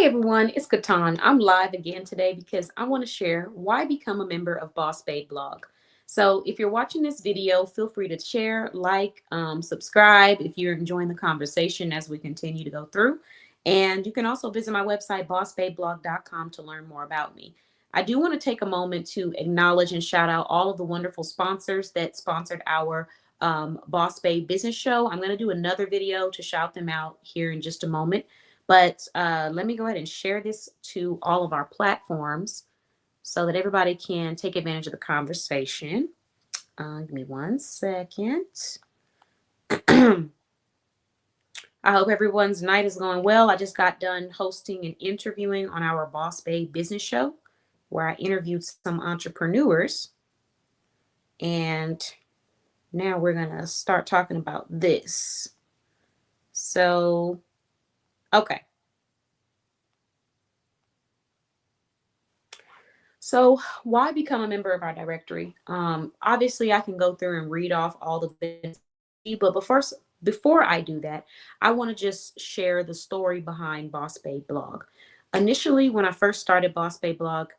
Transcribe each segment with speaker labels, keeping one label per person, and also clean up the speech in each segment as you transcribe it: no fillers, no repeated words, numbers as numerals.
Speaker 1: Hey everyone, it's Katan. I'm live again today because I want to share why become a member of Boss Babe blog. So if you're watching this video, feel free to share, like, subscribe if you're enjoying the conversation as we continue to go through. And you can also visit my website, bossbabeblog.com, to learn more about me. I do want to take a moment to acknowledge and shout out all of the wonderful sponsors that sponsored our Boss Babe business show. I'm going to do another video to shout them out here in just a moment. But let me go ahead and share this to all of our platforms so that everybody can take advantage of the conversation. Give me 1 second. I hope everyone's night is going well. I just got done hosting and interviewing on our Boss Babe business show where I interviewed some entrepreneurs. And now we're going to start talking about this. So, okay. So why become a member of our directory? Obviously, I can go through and read off all the benefits, but before I do that, I want to just share the story behind Boss Babe blog. Initially, when I first started Boss Babe blog,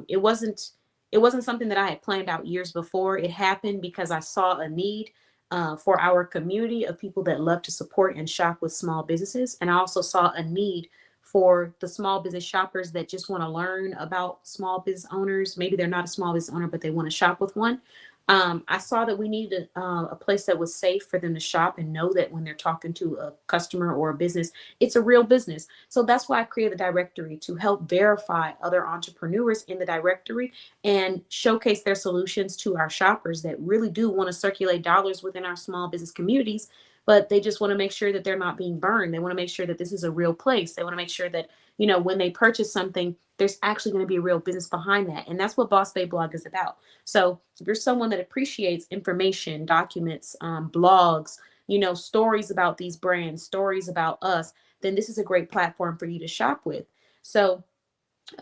Speaker 1: it wasn't something that I had planned out years before. It happened because I saw a need for our community of people that love to support and shop with small businesses, and I also saw a need for the small business shoppers that just want to learn about small business owners. Maybe they're not a small business owner, but they want to shop with one. I saw that we needed a place that was safe for them to shop and know that when they're talking to a customer or a business, it's a real business. So that's why I created a directory to help verify other entrepreneurs in the directory and showcase their solutions to our shoppers that really do want to circulate dollars within our small business communities, but they just want to make sure that they're not being burned. They want to make sure that this is a real place. They want to make sure that, when they purchase something, there's actually going to be a real business behind that. And that's what Boss Babe blog is about. So if you're someone that appreciates information, documents, blogs, stories about these brands, stories about us, then this is a great platform for you to shop with. So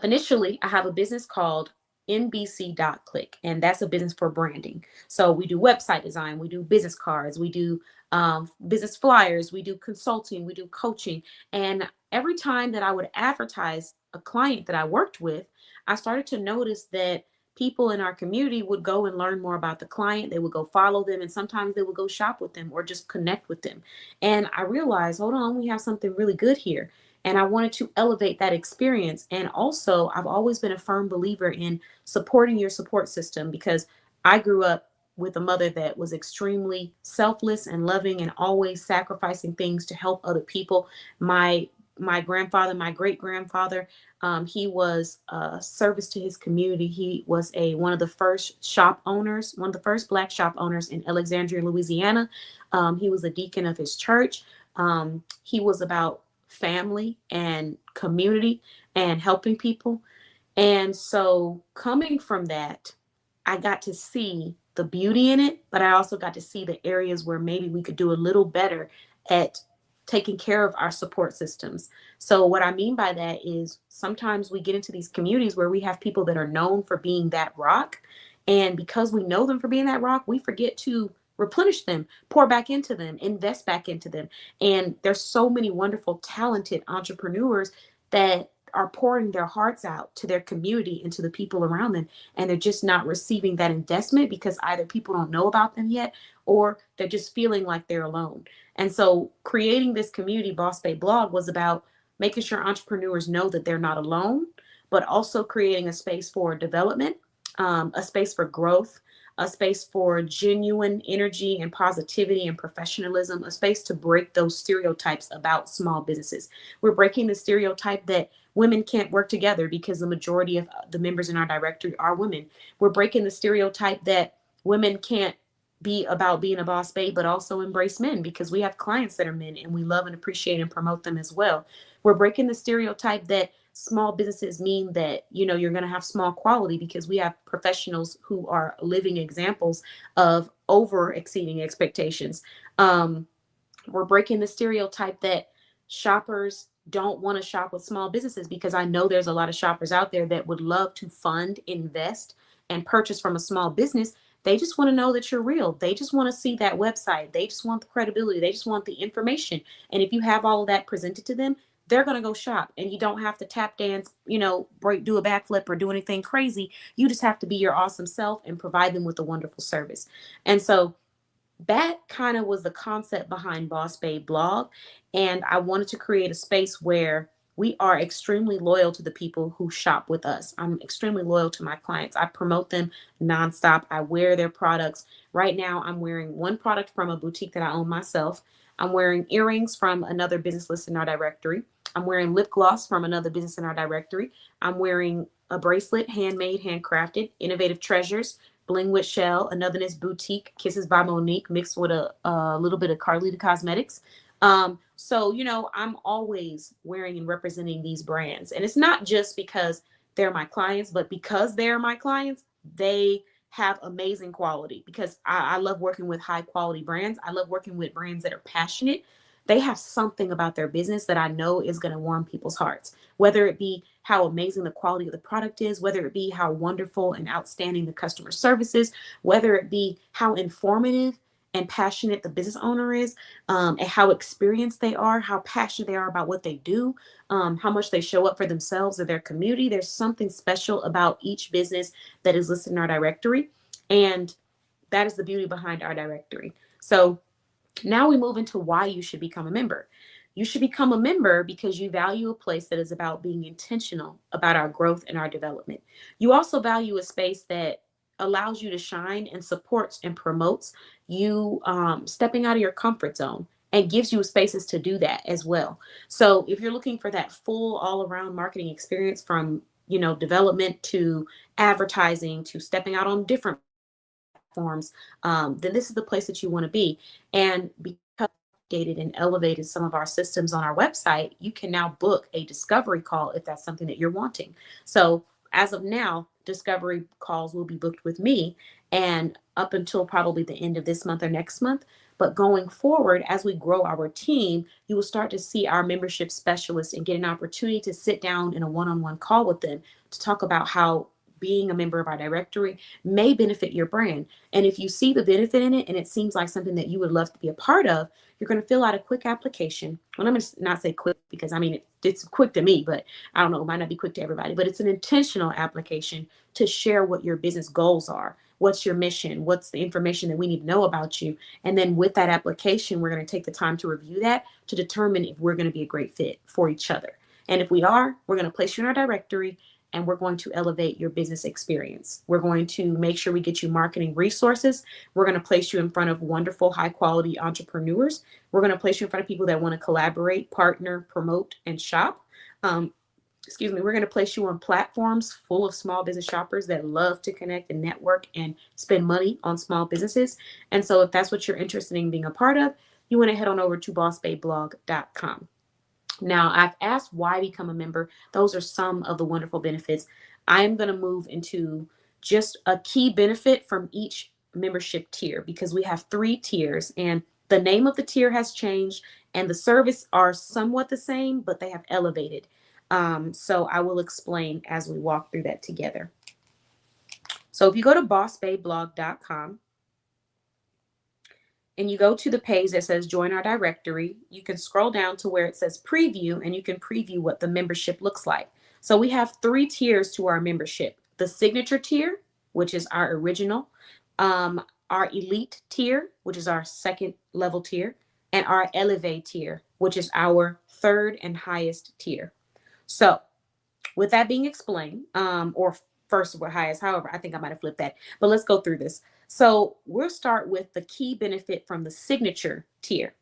Speaker 1: initially, I have a business called NBC.click, and that's a business for branding. So we do website design, we do business cards, we do business flyers, we do consulting, we do coaching. And every time that I would advertise a client that I worked with, I started to notice that people in our community would go and learn more about the client. They would go follow them, and sometimes they would go shop with them or just connect with them. And I realized, hold on, we have something really good here. And I wanted to elevate that experience. And also, I've always been a firm believer in supporting your support system because I grew up with a mother that was extremely selfless and loving and always sacrificing things to help other people. My grandfather, my great grandfather, he was a service to his community. He was one of the first shop owners, one of the first Black shop owners in Alexandria, Louisiana. He was a deacon of his church. He was about family and community and helping people. And so coming from that, I got to see the beauty in it, but I also got to see the areas where maybe we could do a little better at taking care of our support systems. So what I mean by that is sometimes we get into these communities where we have people that are known for being that rock. And because we know them for being that rock, we forget to replenish them, pour back into them, invest back into them. And there's so many wonderful, talented entrepreneurs that are pouring their hearts out to their community and to the people around them. And they're just not receiving that investment because either people don't know about them yet, or they're just feeling like they're alone. And so creating this community, Boss Babe blog, was about making sure entrepreneurs know that they're not alone, but also creating a space for development, a space for growth, a space for genuine energy and positivity and professionalism, a space to break those stereotypes about small businesses. We're breaking the stereotype that women can't work together because the majority of the members in our directory are women. We're breaking the stereotype that women can't be about being a boss babe, but also embrace men because we have clients that are men and we love and appreciate and promote them as well. We're breaking the stereotype that small businesses mean that, you're going to have small quality because we have professionals who are living examples of over exceeding expectations. We're breaking the stereotype that shoppers don't want to shop with small businesses because I know there's a lot of shoppers out there that would love to fund, invest, and purchase from a small business. They just want to know that you're real. They just want to see that website. They just want the credibility. They just want the information. And if you have all of that presented to them, they're going to go shop, and you don't have to tap dance, do a backflip or do anything crazy. You just have to be your awesome self and provide them with a wonderful service. And so that kind of was the concept behind Boss Babe blog. And I wanted to create a space where we are extremely loyal to the people who shop with us. I'm extremely loyal to my clients. I promote them nonstop. I wear their products. Right now, I'm wearing one product from a boutique that I own myself. I'm wearing earrings from another business listed in our directory. I'm wearing lip gloss from another business in our directory. I'm wearing a bracelet, handmade, handcrafted, Innovative Treasures, Bling with Shell, Another Boutique, Kisses by Monique, mixed with a little bit of Carlita Cosmetics. So, I'm always wearing and representing these brands. And it's not just because they're my clients, but because they're my clients, they have amazing quality, because I love working with high quality brands. I love working with brands that are passionate. They have something about their business that I know is going to warm people's hearts, whether it be how amazing the quality of the product is, whether it be how wonderful and outstanding the customer service is, whether it be how informative and passionate the business owner is, and how experienced they are, how passionate they are about what they do, how much they show up for themselves or their community. There's something special about each business that is listed in our directory. And that is the beauty behind our directory. So now we move into why you should become a member. You should become a member because you value a place that is about being intentional about our growth and our development. You also value a space that allows you to shine and supports and promotes you stepping out of your comfort zone and gives you spaces to do that as well. So if you're looking for that full all around marketing experience, from development to advertising to stepping out on different platforms, then this is the place that you want to be. And because updated and elevated some of our systems on our website, you can now book a discovery call if that's something that you're wanting. So as of now, discovery calls will be booked with me, and up until probably the end of this month or next month. But going forward, as we grow our team, you will start to see our membership specialists and get an opportunity to sit down in a one-on-one call with them to talk about how being a member of our directory may benefit your brand. And if you see the benefit in it and it seems like something that you would love to be a part of, you're going to fill out a quick application. Well, I'm going to not say quick, because I mean, it's quick to me, but I don't know, it might not be quick to everybody, but it's an intentional application to share what your business goals are. What's your mission? What's the information that we need to know about you? And then with that application, we're going to take the time to review that to determine if we're going to be a great fit for each other. And if we are, we're going to place you in our directory, and we're going to elevate your business experience. We're going to make sure we get you marketing resources. We're going to place you in front of wonderful, high quality entrepreneurs. We're going to place you in front of people that want to collaborate, partner, promote, and shop. We're going to place you on platforms full of small business shoppers that love to connect and network and spend money on small businesses. And so if that's what you're interested in being a part of, you want to head on over to bossbabeblog.com. Now, I've asked why become a member. Those are some of the wonderful benefits. I'm going to move into just a key benefit from each membership tier, because we have 3 tiers, and the name of the tier has changed and the service are somewhat the same, but they have elevated. So I will explain as we walk through that together. So if you go to bossbabeblog.com, and you go to the page that says join our directory, you can scroll down to where it says preview, and you can preview what the membership looks like. So we have 3 tiers to our membership: the signature tier, which is our original, our elite tier, which is our second level tier, and our elevate tier, which is our third and highest tier. So with that being explained, or first or highest, however, I think I might have flipped that, but let's go through this. So we'll start with the key benefit from the signature tier.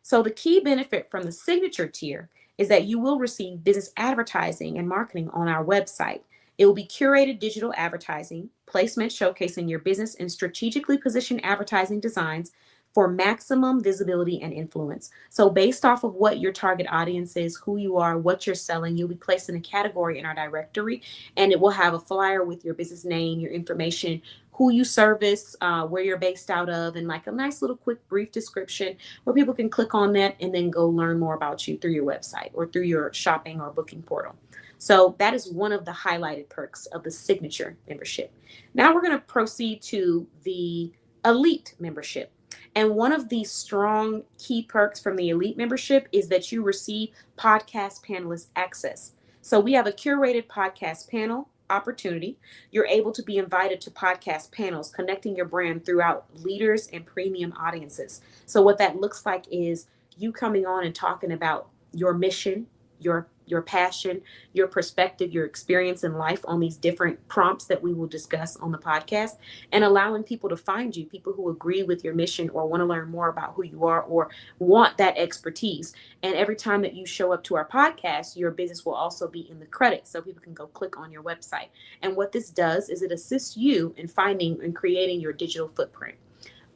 Speaker 1: So the key benefit from the signature tier is that you will receive business advertising and marketing on our website. It will be curated digital advertising, placement showcasing your business in strategically positioned advertising designs for maximum visibility and influence. So based off of what your target audience is, who you are, what you're selling, you'll be placed in a category in our directory, and it will have a flyer with your business name, your information, who you service, where you're based out of, and like a nice little quick brief description where people can click on that and then go learn more about you through your website or through your shopping or booking portal. So that is one of the highlighted perks of the signature membership. Now we're going to proceed to the elite membership. And one of the strong key perks from the elite membership is that you receive podcast panelist access. So we have a curated podcast panel opportunity. You're able to be invited to podcast panels, connecting your brand throughout leaders and premium audiences. So what that looks like is you coming on and talking about your mission, your passion, your perspective, your experience in life on these different prompts that we will discuss on the podcast, and allowing people to find you, people who agree with your mission or want to learn more about who you are or want that expertise. And every time that you show up to our podcast, your business will also be in the credits so people can go click on your website. And what this does is it assists you in finding and creating your digital footprint.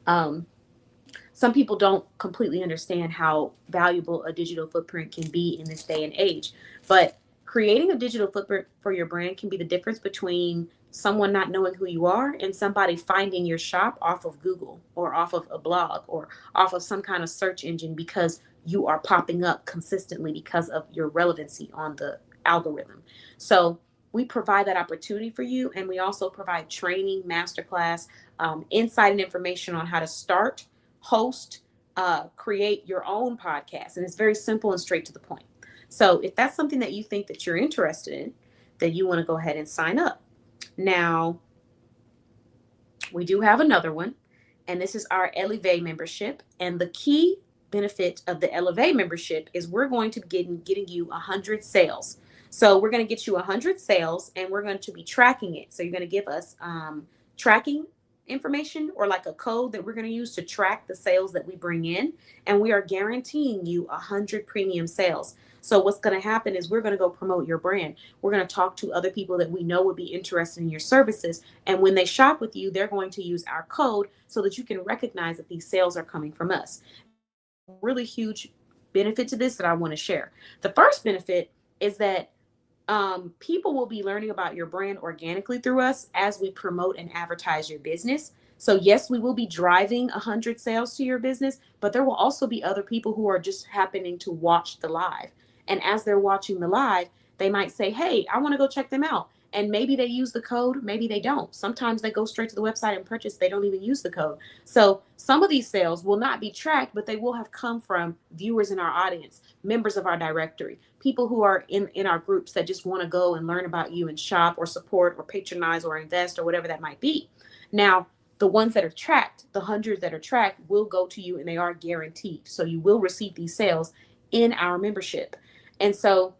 Speaker 1: Um, some people don't completely understand how valuable a digital footprint can be in this day and age. But creating a digital footprint for your brand can be the difference between someone not knowing who you are and somebody finding your shop off of Google or off of a blog or off of some kind of search engine because you are popping up consistently because of your relevancy on the algorithm. So we provide that opportunity for you. And we also provide training, masterclass, insight and information on how to start, host, create your own podcast. And it's very simple and straight to the point. So if that's something that you think that you're interested in, then you want to go ahead and sign up. Now, we do have another one, and this is our Elevate membership. And the key benefit of the Elevate membership is we're going to be getting you 100 sales. So we're going to get you 100 sales, and we're going to be tracking it. So you're going to give us tracking information or like a code that we're going to use to track the sales that we bring in. And we are guaranteeing you 100 premium sales. So what's going to happen is we're going to go promote your brand. We're going to talk to other people that we know would be interested in your services. And when they shop with you, they're going to use our code so that you can recognize that these sales are coming from us. Really huge benefit to this that I want to share. The first benefit is that people will be learning about your brand organically through us as we promote and advertise your business. So yes, we will be driving 100 sales to your business, but there will also be other people who are just happening to watch the live. And as they're watching the live, they might say, hey, I want to go check them out. And maybe they use the code, maybe they don't. Sometimes they go straight to the website and purchase. They don't even use the code. So some of these sales will not be tracked, but they will have come from viewers in our audience, members of our directory, people who are in our groups that just want to go and learn about you and shop or support or patronize or invest or whatever that might be. Now, the ones that are tracked, the 100 that are tracked will go to you and they are guaranteed. So you will receive these sales in our membership. And so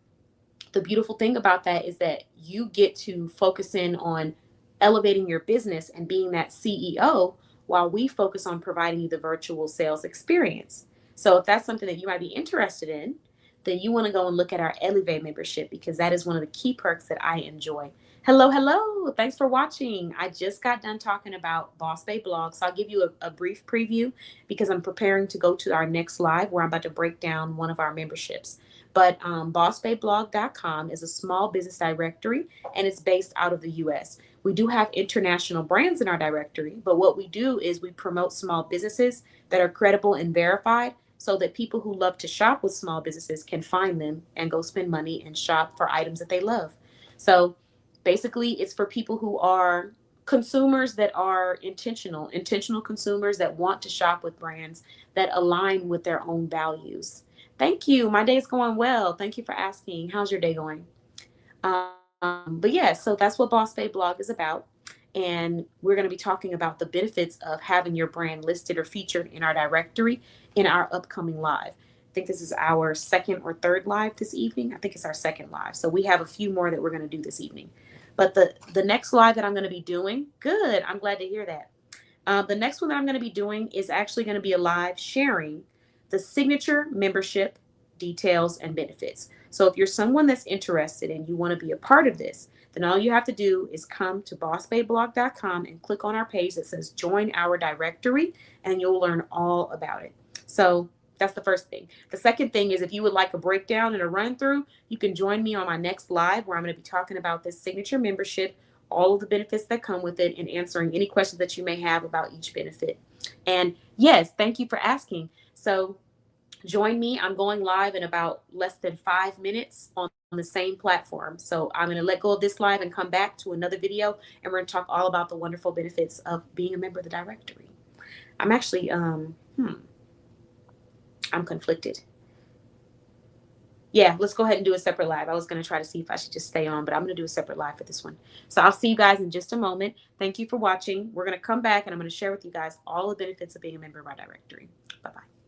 Speaker 1: the beautiful thing about that is that you get to focus in on elevating your business and being that CEO while we focus on providing you the virtual sales experience. So if that's something that you might be interested in, then you want to go and look at our Elevate membership because that is one of the key perks that I enjoy. Hello, hello. Thanks for watching. I just got done talking about Boss Babe Blog. So I'll give you a brief preview because I'm preparing to go to our next live where I'm about to break down one of our memberships. But bossbabeblog.com is a small business directory and it's based out of the US. We do have international brands in our directory, but what we do is we promote small businesses that are credible and verified so that people who love to shop with small businesses can find them and go spend money and shop for items that they love. So basically, it's for people who are consumers that are intentional consumers that want to shop with brands that align with their own values. Thank you. My day's going well. Thank you for asking. How's your day going? But yeah, so that's what Boss Babe Blog is about. And we're going to be talking about the benefits of having your brand listed or featured in our directory in our upcoming live. I think this is our second or third live this evening. I think it's our second live. So we have a few more that we're going to do this evening. But the next live that I'm going to be doing, good. I'm glad to hear that. The next one that I'm going to be doing is actually going to be a live sharing the signature membership details and benefits. So if you're someone that's interested and you want to be a part of this, then all you have to do is come to bossbabeblog.com and click on our page that says join our directory and you'll learn all about it. So that's the first thing. The second thing is if you would like a breakdown and a run through, you can join me on my next live where I'm going to be talking about this signature membership, all of the benefits that come with it, and answering any questions that you may have about each benefit. And yes, thank you for asking. So join me. I'm going live in about less than 5 minutes on the same platform. So I'm going to let go of this live and come back to another video, and we're going to talk all about the wonderful benefits of being a member of the directory. I'm actually, I'm conflicted. Yeah, let's go ahead and do a separate live. I was going to try to see if I should just stay on, but I'm going to do a separate live for this one. So I'll see you guys in just a moment. Thank you for watching. We're going to come back and I'm going to share with you guys all the benefits of being a member of our directory. Bye-bye.